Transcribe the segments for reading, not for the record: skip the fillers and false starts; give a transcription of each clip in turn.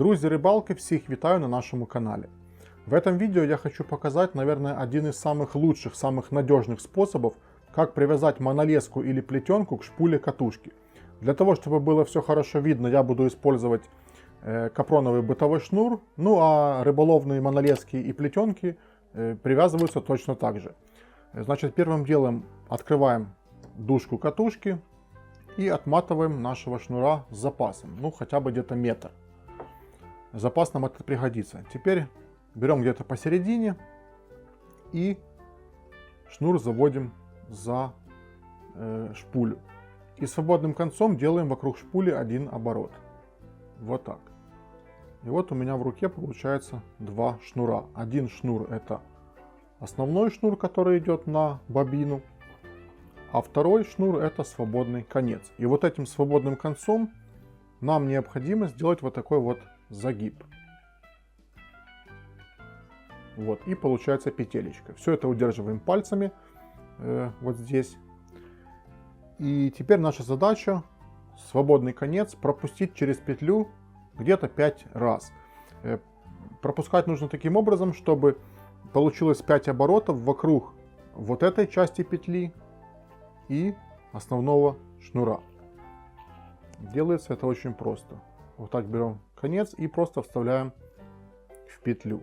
Друзі рыбалки, всех витаю на нашем канале. В этом видео я хочу показать, наверное, один из самых лучших, самых надежных способов, как привязать монолеску или плетенку к шпуле катушки. Для того, чтобы было все хорошо видно, я буду использовать капроновый бытовой шнур, ну а рыболовные монолески и плетенки привязываются точно так же. Значит, первым делом открываем дужку катушки и отматываем нашего шнура с запасом, ну хотя бы где-то метр. Запас нам это пригодится. Теперь берем где-то посередине и шнур заводим за шпулю. И свободным концом делаем вокруг шпули один оборот. Вот так. И вот у меня в руке получается два шнура. Один шнур это основной шнур, который идет на бобину. А второй шнур это свободный конец. И вот этим свободным концом нам необходимо сделать вот такой вот загиб. Вот, и получается петелечка. Все это удерживаем пальцами вот здесь. И теперь наша задача свободный конец пропустить через петлю где-то 5 раз. Пропускать нужно таким образом, чтобы получилось 5 оборотов вокруг вот этой части петли и основного шнура. Делается это очень просто. Вот так берем конец и просто вставляем в петлю.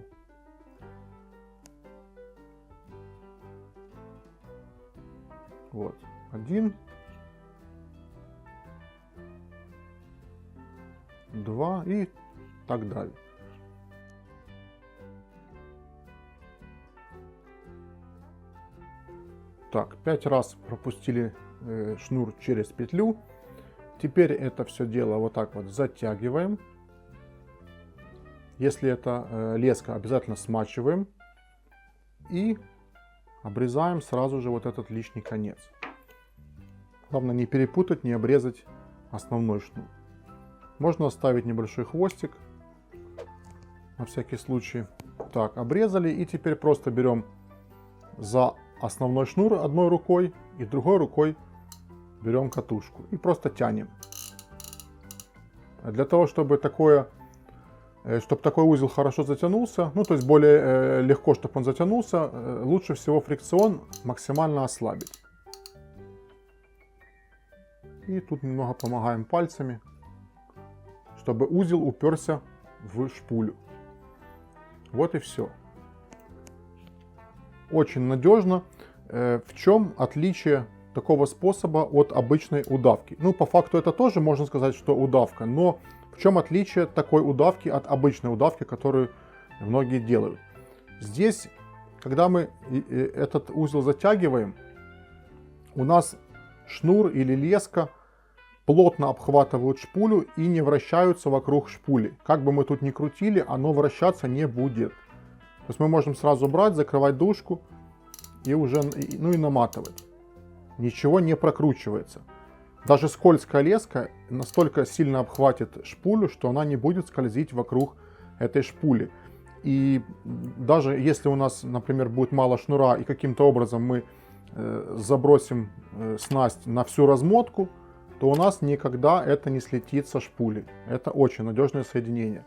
Вот. Один. Два и так далее. Так, 5 раз пропустили шнур через петлю. Теперь это все дело вот так вот затягиваем. Если это леска, обязательно смачиваем. И обрезаем сразу же вот этот лишний конец. Главное не перепутать, не обрезать основной шнур. Можно оставить небольшой хвостик на всякий случай. Так, обрезали. И теперь просто берем за основной шнур одной рукой и другой рукой берем катушку и просто тянем. Для того, чтобы такой узел хорошо затянулся, ну то есть более легко, чтобы он затянулся, лучше всего фрикцион максимально ослабить. И тут немного помогаем пальцами, чтобы узел уперся в шпулю. Вот и все. Очень надежно. В чем отличие такого способа от обычной удавки? Ну, по факту это тоже можно сказать, что удавка, но в чем отличие такой удавки от обычной удавки, которую многие делают? Здесь, когда мы этот узел затягиваем, у нас шнур или леска плотно обхватывают шпулю и не вращаются вокруг шпули. Как бы мы тут ни крутили, оно вращаться не будет. То есть мы можем сразу брать, закрывать дужку и уже и наматывать. Ничего не прокручивается. Даже скользкая леска настолько сильно обхватит шпулю, что она не будет скользить вокруг этой шпули. И даже если у нас, например, будет мало шнура и каким-то образом мы забросим снасть на всю размотку, то у нас никогда это не слетит со шпули. Это очень надежное соединение.